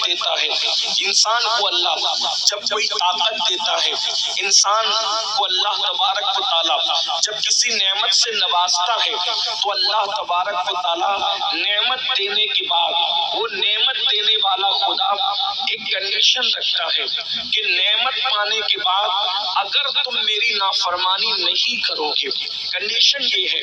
دیتا ہے، انسان کو اللہ جب کوئی طاقت دیتا ہے، انسان کو اللہ تبارک و تعالیٰ جب کسی نعمت سے نوازتا ہے تو اللہ تبارک و تعالیٰ نعمت دینے کے بعد وہ نعمت دینے والا خدا ایک کنڈیشن رکھتا ہے کہ نعمت پانے کے بعد اگر تم میری نافرمانی نہیں کرو گے، کنڈیشن یہ ہے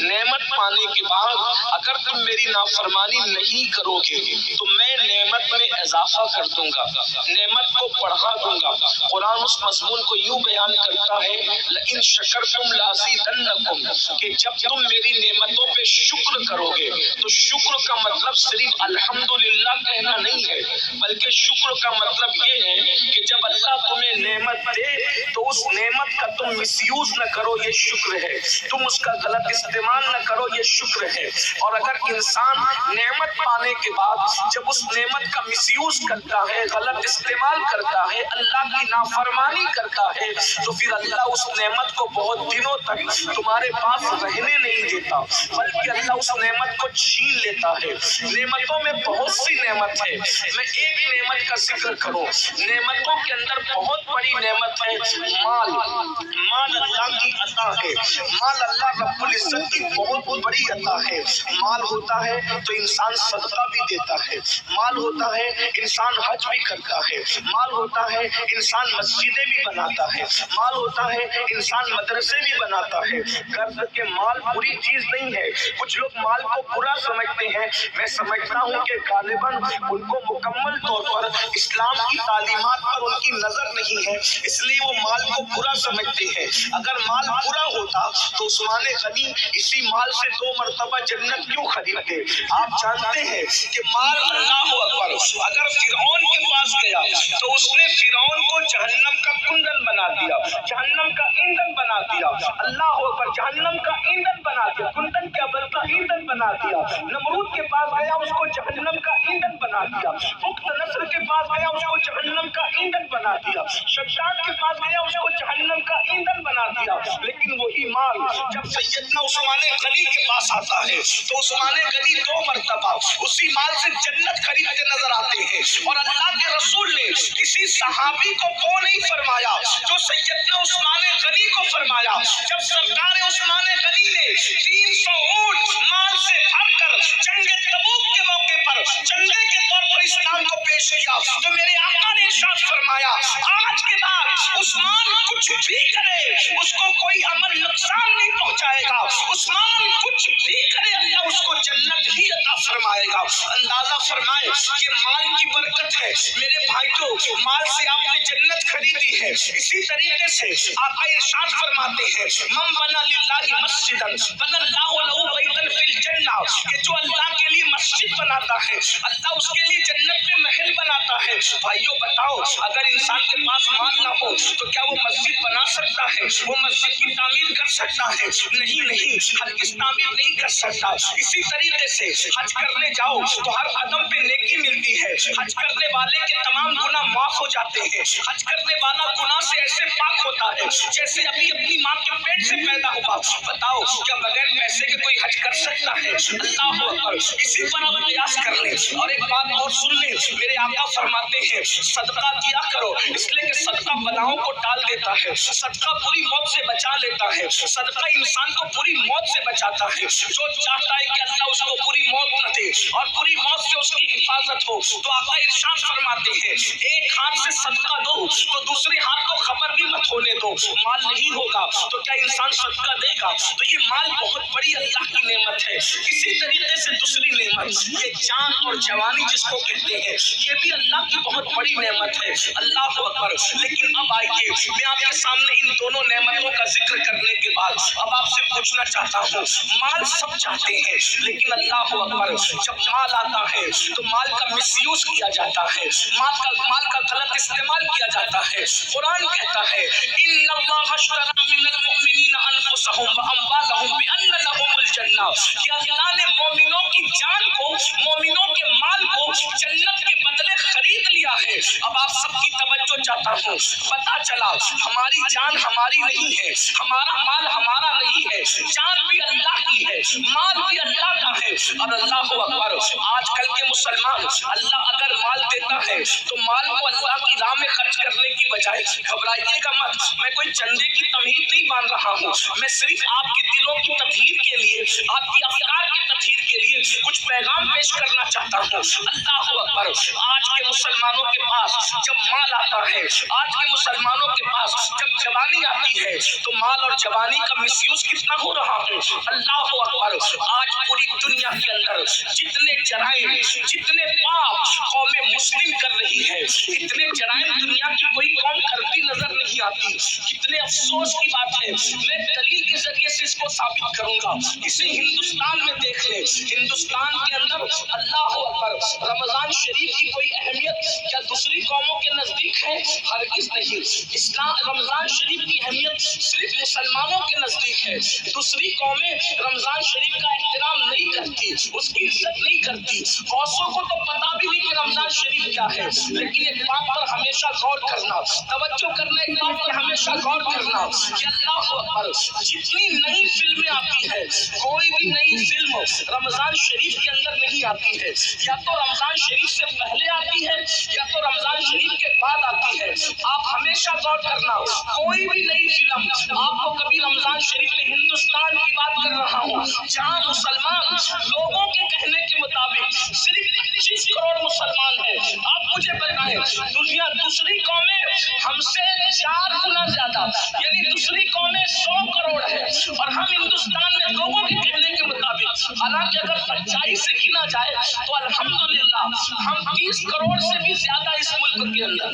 نعمت پانے کے بعد اگر تم میری نافرمانی نہیں کرو گے تو میں نعمت میں اضافہ کر دوں گا، نعمت کو بڑھا دوں گا۔ قرآن اس مضمون کو یوں بیان کرتا ہے لئن شکرتم لازیدنکم، کہ جب تم میری نعمتوں پہ شکر کرو گے تو شکر کا مطلب صرف الحمدللہ کہنا نہیں ہے، بلکہ شکر کا مطلب یہ ہے کہ جب اللہ تمہیں نعمت دے تو اس نعمت کا تم مس یوز نہ کرو، یہ شکر ہے، تم اس کا غلط استعمال نہ کرو، یہ شکر ہے۔ اور اگر انسان نعمت پانے کے بعد جب اس نعمت کا مس یوز کرتا ہے، غلط استعمال کرتا ہے، اللہ کی نافرمانی کرتا ہے تو پھر اللہ اس نعمت کو بہت دنوں تک تمہارے پاس رہنے نہیں دیتا، بلکہ اللہ اس نعمت کو چھین لیتا ہے۔ نعمتوں میں بہت سی نعمت ہے، میں ایک نعمت کا ذکر کروں، نعمتوں کے اندر بہت بڑی نعمت ہے مال۔ مال اللہ کی عطا ہے، مال اللہ رب العزت کی بہت بڑی عطا ہے۔ مال ہوتا ہے تو انسان صدقہ بھی دیتا ہے، مال ہوتا ہے انسان حج بھی کرتا ہے، مال ہوتا ہے انسان مسجدیں بھی بناتا ہے، مال ہوتا ہے انسان مدرسے بھی بناتا ہے۔ غرض کہ مال بری چیز نہیں ہے، کچھ لوگ مال کو برا سمجھتے ہیں، میں سمجھتا ہوں کہ غالباً ان کو مکمل طور پر اسلام کی تعلیمات پر ان کی نظر نہیں ہے، اس لیے وہ مال کو برا سمجھتے ہیں۔ اگر مال برا ہوتا تو عثمان غنی اسی مال سے 2 مرتبہ جنت کیوں خریدتے؟ آپ جانتے ہیں کہ مال اللہ اکبر اگر فرعون کے پاس گیا تو اس نے فرعون کو جہنم کا کندن بنا دیا، جہنم کا ایندھن بنا دیا، اللہ اکبر، جہنم کا ایندھن بنا دیا، کندن کیا بلکہ ایندھن بنا دیا۔ نمرود کے پاس گیا اس کو جہنم کا ایندھن بنا دیا، بخت نصر کے پاس گیا اس کو جہنم کا ایندھن بنا دیا، شداد کے پاس گیا اس کو جہنم کا ایندھن بنا دیا۔ لیکن وہی مال جب سیدنا عثمان غنی کے پاس آتا ہے تو عثمان غنی 2 مرتبہ اسی مال سے جنت خریدتے نظر آتے ہیں۔ اور اللہ کے رسول نے کسی صحابی کو وہ نہیں فرمایا جو سیدنا عثمان غنی کو فرمایا۔ جب سرکار عثمان غنی نے 300 اونٹ مال سے بھر کر جنگ تبوک کے موقع پر چندے کے طور پر اسلام کو پیش کیا تو میرے آقا نے ارشاد فرمایا آج کے بعد عثمان کچھ بھی کرے اس کو کوئی عمل نقصان نہیں پہنچائے گا، عثمان کچھ بھی کرے اللہ اس کو جنت ہی عطا فرمائے گا۔ اندازہ فرمائے یہ مال کی برکت ہے میرے بھائیوں، مال سے آپ نے جنت خریدی ہے۔ اسی طریقے سے آقا ارشاد فرماتے ہیں من بنا للہ مسجدا بنا اللہ له بیتا فی الجنہ، کہ جو اللہ کے لیے مسجد بناتا ہے اللہ اس کے لیے جنت میں محل بناتا ہے۔ بھائیوں بتاؤ اگر انسان کے پاس مال نہ ہو تو کیا وہ مسجد بنا سکتا ہے؟ وہ مسجد کی تعمیر کر سکتا ہے؟ نہیں، ہرگز تعمیر نہیں کر سکتا۔ اسی طریقے سے حج کرنے جاؤ تو ہر قدم پہ نیکی ملتی ہے، حج کرنے والے کے تمام گناہ معاف ہو جاتے ہیں، حج کرنے والا گناہ سے ایسے پاک ہوتا ہے جیسے ابھی اپنی ماں کے پیٹ سے پیدا ہوا۔ بتاؤ کیا بغیر پیسے کے کوئی حج کر سکتا ہے؟ اللہ اکبر۔ اسی پر آپ قیاس کر لیں اور ایک بات اور سن لیں، میرے آقا فرماتے ہیں صدقہ کیا کرو اس لیے کہ صدقہ بلاؤں کو ٹال دیتا ہے، صدقہ بری موت سے بچا لیتا ہے، صدقہ انسان کو بری موت سے بچاتا ہے۔ جو چاہتا ہے کہ اللہ اس کو بری موت نہ دے اور بری موت سے اس کی حفاظت ہو تو آقا ارشاد فرماتے ہیں ایک ہاتھ سے صدقہ دو تو دوسرے ہاتھ کو خبر بھی مت ہونے دو، مال نہیں ہوگا تو کیا انسان صدقہ دے گا؟ تو یہ مال بہت بڑی اللہ کی نعمت ہے۔ اسی طریقے سے دوسری نعمت یہ جان اور جوانی جس کو کہتے ہیں یہ بھی اللہ کی بہت بڑی نعمت ہے، اللہ اکبر۔ لیکن اب آئیے میں آپ کے سامنے ان دونوں نعمتوں کا ذکر کرنے کے بعد اب آپ سے پوچھنا چاہتا ہوں، مال سب چاہتے ہیں لیکن اللہ اکبر جب مال آتا ہے تو مال کا مس یوز کیا جاتا ہے، مال کا غلط استعمال کیا جاتا ہے۔ قرآن کہتا ہے ان اللہ اشتری من المؤمنین انفسهم واموالهم بان لهم الجنہ، کہ اللہ نے مومنوں کی جان کو، مومنوں کے مال کو جنت کے بدلے خرید لیا ہے۔ اب آپ سب کی توجہ چاہتا ہوں، پتا چلا ہماری جان ہماری نہیں ہے، ہمارا مال ہمارا نہیں ہے، جان بھی اللہ کی ہے، مال بھی اللہ کا ہے۔ اور اللہ اکبر آج کل کے مسلمان اللہ اگر مال دیتا ہے ہے تو مال کو اللہ کی راہ میں خرچ کرنے کی بجائے گھبرائیے گا مت. میں کوئی چندے کی تمہید نہیں مان رہا ہوں, میں صرف آپ کے دلوں کی تطہیر کے لیے, آپ کی افکار کی تطہیر کے لیے کچھ پیغام پیش کرنا چاہتا ہوں. اللہ اکبر. آج کے مسلمانوں کے پاس جب مال آتا ہے, آج کے مسلمانوں کے پاس جب جوانی آتی ہے تو مال اور جوانی کا مس یوز کتنا ہو رہا ہے. اللہ اکبر. آج پوری دنیا کے اندر جتنے جرائم, جتنے پاپ قوم مسلم کر رہی ہے, اتنے جرائم دنیا کی کوئی قوم کرتی نظر نہیں آتی. کتنے افسوس کی بات ہے. میں دلیل کے ذریعے سے اس کو ثابت کروں گا. اسے ہندوستان میں دیکھ لیں, ہندوستان کے اندر اللہ اکبر رمضان شریف کی کوئی اہمیت کیا دوسری قوموں کے نزدیک ہے؟ ہرگز نہیں. اسلام رمضان شریف کی اہمیت صرف مسلمانوں کے نزدیک ہے. دوسری قومیں رمضان شریف کا احترام نہیں کرتی, اس کی عزت نہیں کرتی. غوثوں کو تو پتا بھی نہیں کہ رمضان شریف کیا ہے. لیکن ایک بات پر ہمیشہ غور کرنا, توجہ کرنا, ایک بات پر ہمیشہ غور کرنا کہ اللہ اکبر جتنی نئی فلمیں آتی ہے, کوئی بھی نئی فلم رمضان شریف کے اندر نہیں آتی ہے. یا تو رمضان شریف سے پہلے آتی ہے یا تو رمضان شریف کے بعد آتی ہے. آپ ہمیشہ غور کرنا, کوئی بھی نئی فلم آپ کو کبھی رمضان شریف میں, ہندوستان کی بات کر رہا ہوں جہاں مسلمان لوگوں کے کہنے کے مطابق صرف 25 کروڑ مسلمان ہیں, آپ مجھے بتائیں دنیا دوسری قومیں ہم سے 4 گنا زیادہ, یعنی دوسری قومیں 100 کروڑ ہے اور ہم ہندوستان میں لوگوں کے کہنے کے مطابق, حالانکہ اگر سچائی سے گنا جائے تو الحمدللہ ہم 30 کروڑ سے بھی زیادہ اس ملک کے اندر,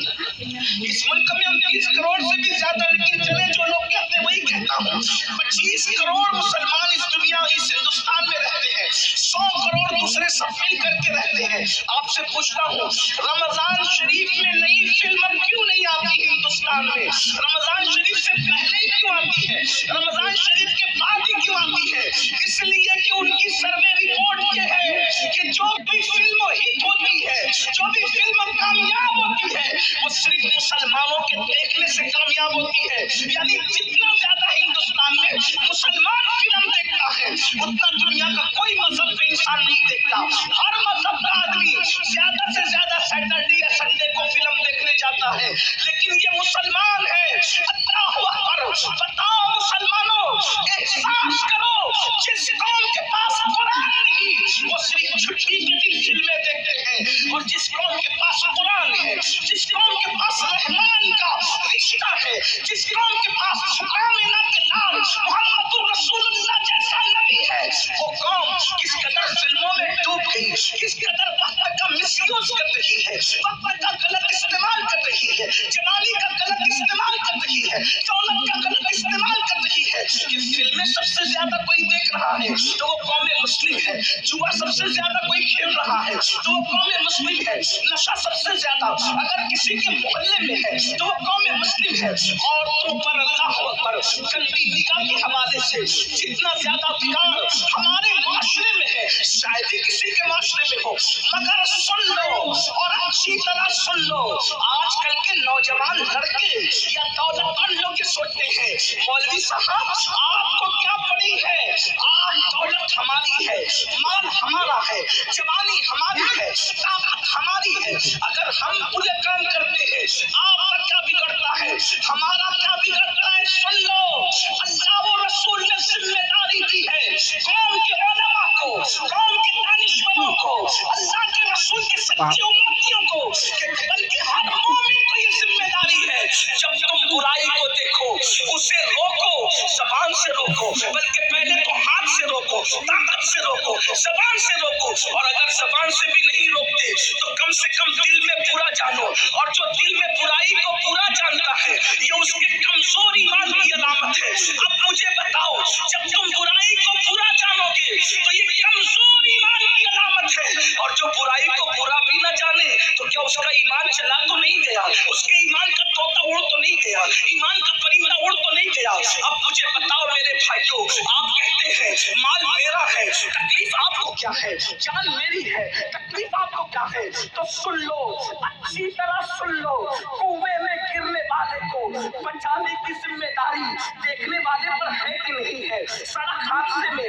اس ملک میں ہم 30 کروڑ سے بھی زیادہ. لیکن چلے جو لوگ کہتے ہیں وہی کہتا ہوں, 25 کروڑ مسلمان اس دنیا, اس ہندوستان میں رہتے ہیں, 100 کروڑ دوسرے سب مل کر کے رہتے ہیں. آپ سے پوچھتا ہوں رمضان شریف میں نئی فلم کیوں نہیں آتی ہندوستان میں؟ رمضان شریف سے پہلے ہی کیوں آتی ہے, رمضان شریف کے بعد ہی کیوں آتی ہے؟ اس لیے کہ ان کی سروے رپورٹ یہ ہے کہ جو بھی فلم ہٹ ہوتی ہے, جو بھی فلم کامیاب ہوتی ہے, وہ صرف مسلمانوں کے دیکھنے سے کامیاب ہوتی ہے. یعنی جتنا زیادہ ہندوستان میں مسلمان فلم دیکھتا ہے اتنا دنیا کا کوئی مذہب کا انسان نہیں دیکھتا. ہر مذہب کا آدمی زیادہ سے زیادہ سیٹرڈے یا سنڈے کو فلم دیکھنے جاتا ہے, لیکن یہ مسلمان ہے. اللہ اکبر. بتاؤ مسلمانوں, احساس کرو, جس قوم کے پاس قرآن نہیں وہ صرف چھٹی کے دن فلمیں دیکھتے ہیں, اور جس قوم کے پاس قرآن ہے, جس قوم کے پاس رحمان کا رشتہ ہے, جس قوم کے پاس آمنہ کے لال محمد رسول اللہ جیسا نبی ہے, وہ قوم کس قدر فلموں میں ڈوب گئی, کس قدر وقت کا مس یوز کر رہی ہے, وقت کا غلط استعمال کر رہی ہے, جوانی کا غلط استعمال کر رہی ہے, دولت کا غلط استعمال کر رہی ہے. کہ فلمیں سب سے زیادہ کوئی دیکھ رہا ہے تو وہ قوم مسلم ہے, جوا سب سے زیادہ کوئی کھیل رہا ہے تو وہ قوم مسلم ہے, نشہ سب سے زیادہ اگر کسی کے محلے میں ہے تو وہ قوم مسلم ہے. عورتوں پر اللہ اکبر گندی نگاہ کے حوالے سے جتنا زیادہ بگاڑ ہمارے معاشرے میں ہے شاید ہی کسی کے معاشرے میں ہو, مگر سن لو اور اچھی طرح سن لو, آج کل کے نوجوان لڑکے یا دولت مند لوگ یہ سوچتے ہیں مولوی صاحب آپ کو کیا پڑی ہے, آپ دولت ہماری ہے, مال ہمارا ہے, جوانی ہماری ہے, طاقت ہماری ہے, اگر ہم برے کام کرتے ہیں آپ کا کیا بگڑتا ہے, ہمارا کیا بگڑتا ہے؟ سن لو, اللہ و رسول نے ذمہ داری دی ہے قوم کے علماء کو, قوم کے دانشوروں کو, اللہ کے رسول کے سچے امتیوں کو, کہ بلکہ ہر مومن کو یہ ذمہ داری ہے جب تم برائی کو دیکھو اسے روکو, زبان سے روکو, بلکہ پہلے تو ہاتھ سے روکو, طاقت سے روکو, زبان سے روکو, اور اگر زبان سے بھی نہیں روکتے تو کم سے کم دل میں برا جانو, اور جو دل میں برائی کو برا جانتا ہے یہ اس کے کمزور ایمان کی علامت ہے. اب مجھے بتاؤ جب تم برائی کو برا جانو گے تو یہ کمزور ایمان کی علامت ہے, اور جو برائی کو برا بھی نہ جانے تو کیا اس کا ایمان چلا تو نہیں گیا, اس کے ایمان کا طوطا اڑ تو نہیں گیا, ایمان کا پرندہ اڑ تو نہیں گیا. اب مجھے بتاؤ میرے بھائیوں, آپ کہتے ہیں مال میرا ہے, تکلیف آپ کو کیا ہے, جان میری ہے, تکلیف آپ کو کیا ہے, تو سن لو, اچھی طرح سن لو, کنویں میں گرنے والے کو بچانے کی ذمہ داری دیکھنے والے پر ہے کہ نہیں ہے. سڑک حادثے میں